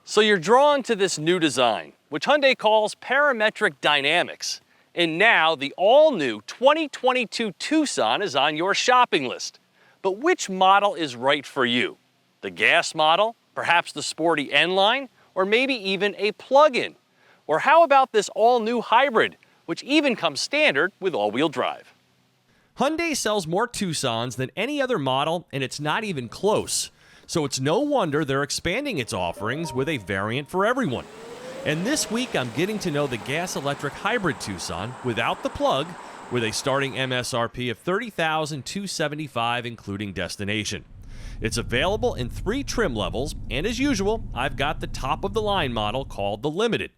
So you're drawn to this new design, which Hyundai calls Parametric Dynamics. And now the all-new 2022 Tucson is on your shopping list. But which model is right for you? The gas model, perhaps the Sporty N Line, or maybe even a plug-in? Or how about this all-new hybrid, which even comes standard with all-wheel drive? Hyundai sells more Tucsons than any other model, and it's not even close. So it's no wonder they're expanding its offerings with a variant for everyone. And this week I'm getting to know the gas-electric hybrid Tucson without the plug, with a starting MSRP of $30,275 including destination. It's available in 3 trim levels, and as usual, I've got the top-of-the-line model called the Limited.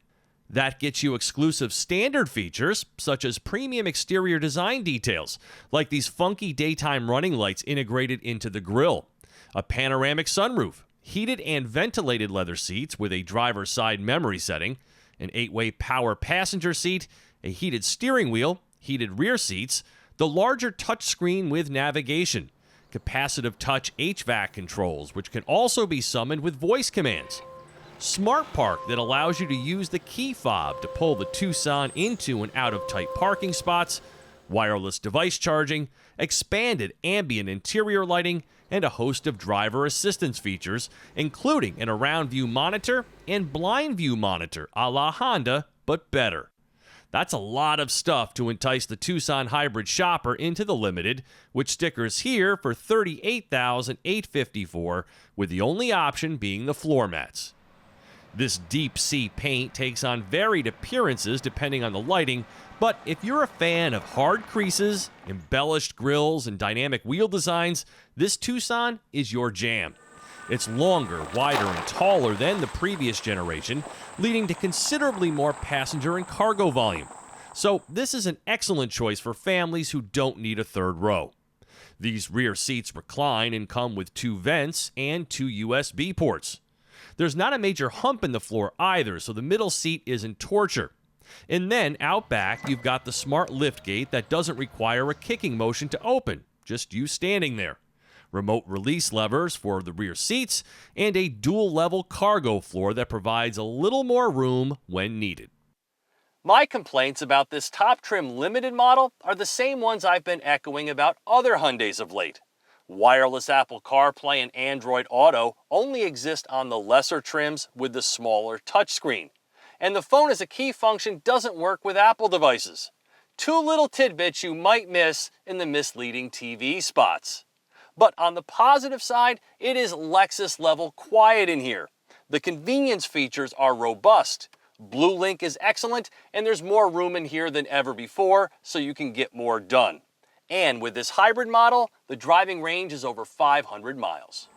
That gets you exclusive standard features, such as premium exterior design details, like these funky daytime running lights integrated into the grille, a panoramic sunroof, heated and ventilated leather seats with a driver's side memory setting, an 8-way power passenger seat, a heated steering wheel, heated rear seats, the larger touchscreen with navigation, capacitive touch HVAC controls, which can also be summoned with voice commands, Smart Park that allows you to use the key fob to pull the Tucson into and out of tight parking spots, wireless device charging, expanded ambient interior lighting, and a host of driver assistance features, including an around view monitor and blind view monitor a la Honda, but better. That's a lot of stuff to entice the Tucson hybrid shopper into the Limited, which stickers here for $38,854, with the only option being the floor mats. This deep sea paint takes on varied appearances depending on the lighting, but if you're a fan of hard creases, embellished grills, and dynamic wheel designs, this Tucson is your jam. It's longer, wider, and taller than the previous generation, leading to considerably more passenger and cargo volume. So this is an excellent choice for families who don't need a third row. These rear seats recline and come with 2 vents and 2 USB ports. There's not a major hump in the floor either, so the middle seat isn't torture. And then out back, you've got the smart liftgate that doesn't require a kicking motion to open, just you standing there. Remote release levers for the rear seats, and a dual-level cargo floor that provides a little more room when needed. My complaints about this top trim Limited model are the same ones I've been echoing about other Hyundais of late. Wireless Apple CarPlay and Android Auto only exist on the lesser trims with the smaller touchscreen. And the phone as a key function doesn't work with Apple devices. 2 little tidbits you might miss in the misleading TV spots. But on the positive side, it is Lexus level quiet in here. The convenience features are robust. Blue Link is excellent, and there's more room in here than ever before, so you can get more done. And with this hybrid model, the driving range is over 500 miles.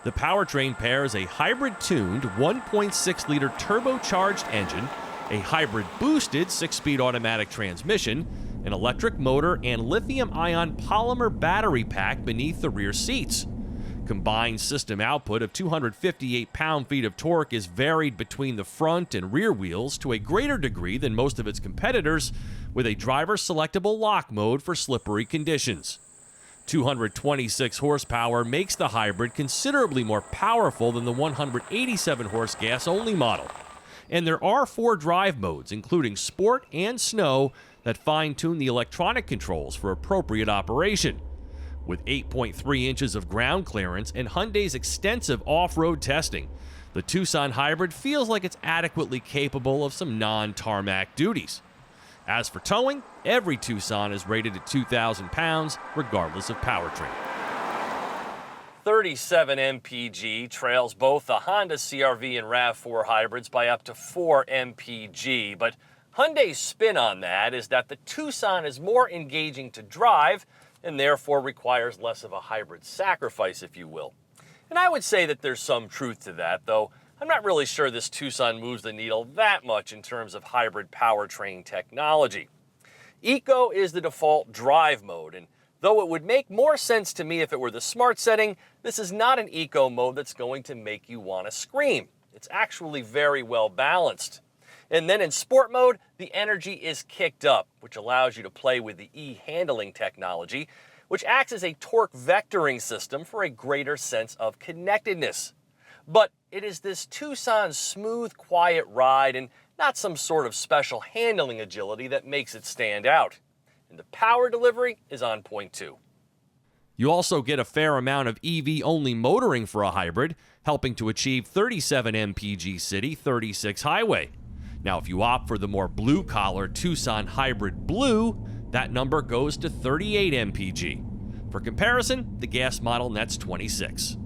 The powertrain pairs a hybrid-tuned 1.6-liter turbocharged engine, a hybrid-boosted 6-speed automatic transmission, an electric motor, and lithium-ion polymer battery pack beneath the rear seats. Combined system output of 258 pound-feet of torque is varied between the front and rear wheels to a greater degree than most of its competitors, with a driver-selectable lock mode for slippery conditions. 226 horsepower makes the hybrid considerably more powerful than the 187-horse gas-only model. And there are 4 drive modes, including Sport and Snow, that fine-tune the electronic controls for appropriate operation. With 8.3 inches of ground clearance and Hyundai's extensive off-road testing, the Tucson hybrid feels like it's adequately capable of some non-tarmac duties. As for towing, every Tucson is rated at 2,000 pounds, regardless of powertrain. 37 mpg trails both the Honda CR-V and RAV4 hybrids by up to 4 mpg, but Hyundai's spin on that is that the Tucson is more engaging to drive and therefore requires less of a hybrid sacrifice, if you will. And I would say that there's some truth to that, though I'm not really sure this Tucson moves the needle that much in terms of hybrid powertrain technology. Eco is the default drive mode, and though it would make more sense to me if it were the smart setting, this is not an Eco mode that's going to make you want to scream. It's actually very well balanced. And then in sport mode, the energy is kicked up, which allows you to play with the e-handling technology, which acts as a torque vectoring system for a greater sense of connectedness. But it is this Tucson's smooth, quiet ride and not some sort of special handling agility that makes it stand out. And the power delivery is on point too. You also get a fair amount of EV-only motoring for a hybrid, helping to achieve 37 mpg city, 36 highway. Now, if you opt for the more blue-collar Tucson Hybrid Blue, that number goes to 38 mpg. For comparison, the gas model nets 26.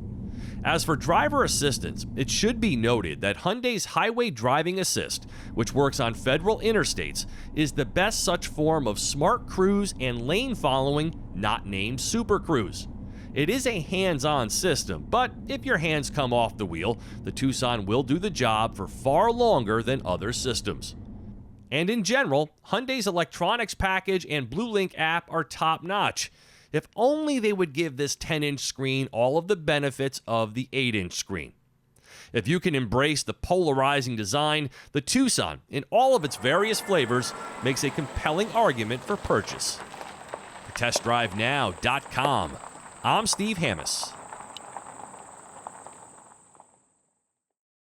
As for driver assistance, it should be noted that Hyundai's Highway Driving Assist, which works on federal interstates, is the best such form of smart cruise and lane following not named Super Cruise. It is a hands-on system, but if your hands come off the wheel, the Tucson will do the job for far longer than other systems. And in general, Hyundai's electronics package and BlueLink app are top-notch. If only they would give this 10-inch screen all of the benefits of the 8-inch screen. If you can embrace the polarizing design, the Tucson, in all of its various flavors, makes a compelling argument for purchase. For TestDriveNow.com, I'm Steve Hammis.